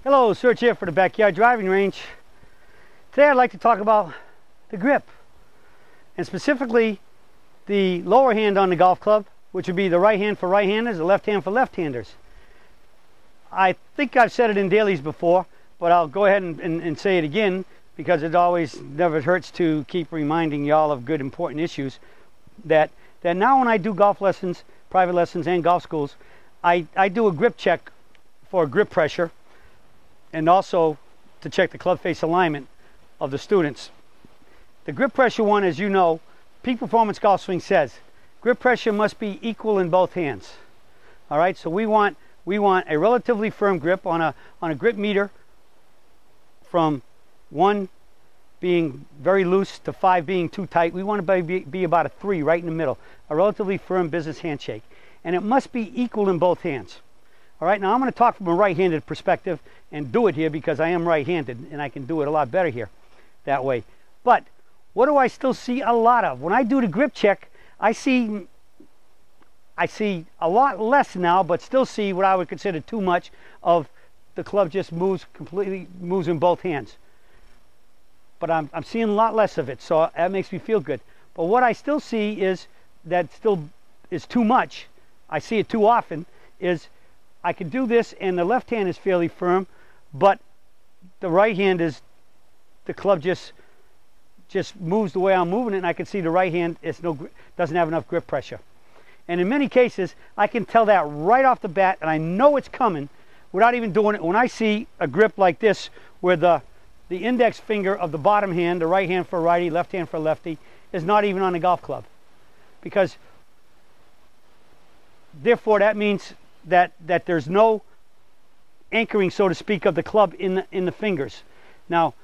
Hello, Serge here for the Backyard Driving Range. Today I'd like to talk about the grip, and specifically the lower hand on the golf club, which would be the right hand for right-handers, the left hand for left-handers. I think I've said it in dailies before, but I'll go ahead and say it again, because it always never hurts to keep reminding y'all of good important issues. That now when I do golf lessons, private lessons and golf schools, I do a grip check for grip pressure, and also to check the club face alignment of the students. The grip pressure one, as you know, Peak Performance Golf Swing says grip pressure must be equal in both hands. All right, so we want a relatively firm grip on a grip meter, from 1 being very loose to 5 being too tight. We want to be about a 3 right in the middle, a relatively firm business handshake, and it must be equal in both hands. All right, now I'm going to talk from a right-handed perspective and do it here because I am right-handed and I can do it a lot better here that way. But what do I still see a lot of? When I do the grip check, I see a lot less now, but still see what I would consider too much of the club just moves in both hands. But I'm seeing a lot less of it, so that makes me feel good. But what I still see is that still is too much. I see it too often. Is I can do this and the left hand is fairly firm, but the right hand is, the club just moves the way I'm moving it, and I can see the right hand doesn't have enough grip pressure. And in many cases, I can tell that right off the bat, and I know it's coming without even doing it. When I see a grip like this, where the index finger of the bottom hand, the right hand for righty, left hand for lefty, is not even on the golf club. Because therefore that means that there's no anchoring, so to speak, of the club in the fingers. Now,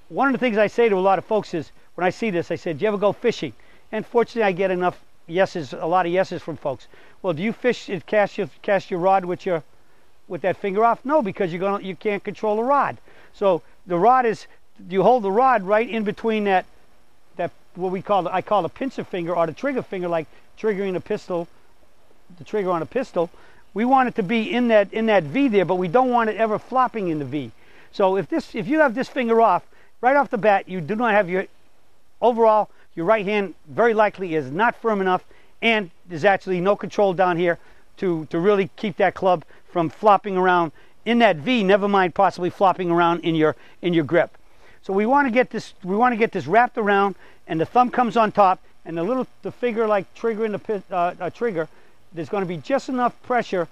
one of the things I say to a lot of folks is, when I see this, I say, do you ever go fishing? And fortunately I get enough yeses, a lot of yeses from folks. Well, do you fish and cast your rod with that finger off? No, because you can't control the rod. So the rod is, you hold the rod right in between that what I call the pincer finger, or the trigger finger, like triggering a pistol, the trigger on a pistol. We want it to be in that V there, but we don't want it ever flopping in the V. So if you have this finger off, right off the bat, you do not have your right hand very likely is not firm enough, and there's actually no control down here to really keep that club from flopping around in that V, never mind possibly flopping around in your grip. So we want to get this wrapped around, and the thumb comes on top, and the finger like triggering the trigger, there's going to be just enough pressure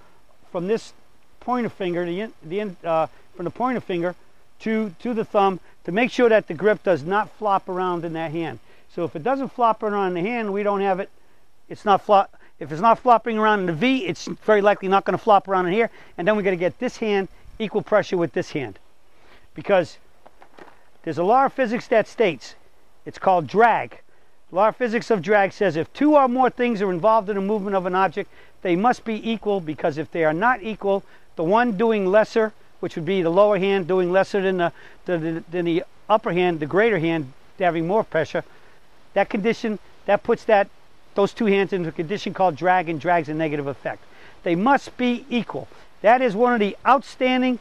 from this pointer finger, from the pointer finger to the thumb, to make sure that the grip does not flop around in that hand. So if it doesn't flop around in the hand, we don't have it. If it's not flopping around in the V, it's very likely not going to flop around in here. And then we got to get this hand equal pressure with this hand, because there's a law of physics that states, it's called drag. The law of physics of drag says if 2 or more things are involved in the movement of an object, they must be equal, because if they are not equal, the one doing lesser, which would be the lower hand doing lesser than the upper hand, the greater hand having more pressure, that condition, that puts those 2 hands into a condition called drag, and drag's a negative effect. They must be equal. That is one of the outstanding,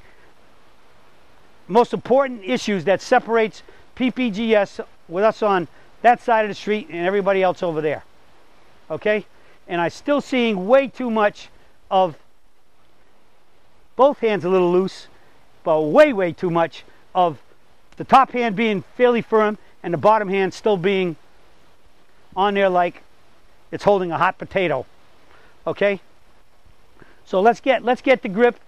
most important issues that separates PPGS with us on that side of the street and everybody else over there. Okay? And I'm still seeing way too much of both hands a little loose, but way too much of the top hand being fairly firm and the bottom hand still being on there like it's holding a hot potato. Okay? So let's get the grip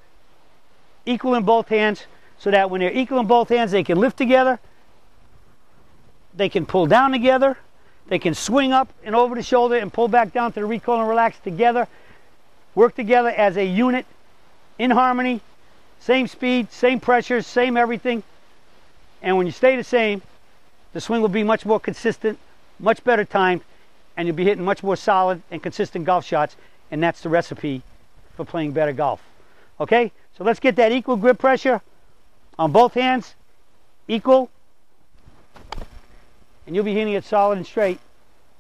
equal in both hands, so that when they're equal in both hands, they can lift together, they can pull down together, they can swing up and over the shoulder and pull back down to the recoil and relax together, work together as a unit in harmony, same speed, same pressure, same everything. And when you stay the same, the swing will be much more consistent, much better timed, and you'll be hitting much more solid and consistent golf shots, and that's the recipe for playing better golf. Okay? So let's get that equal grip pressure on both hands, equal, and you'll be hitting it solid and straight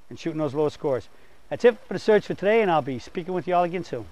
and shooting those lower scores. That's it for the search for today, and I'll be speaking with you all again soon.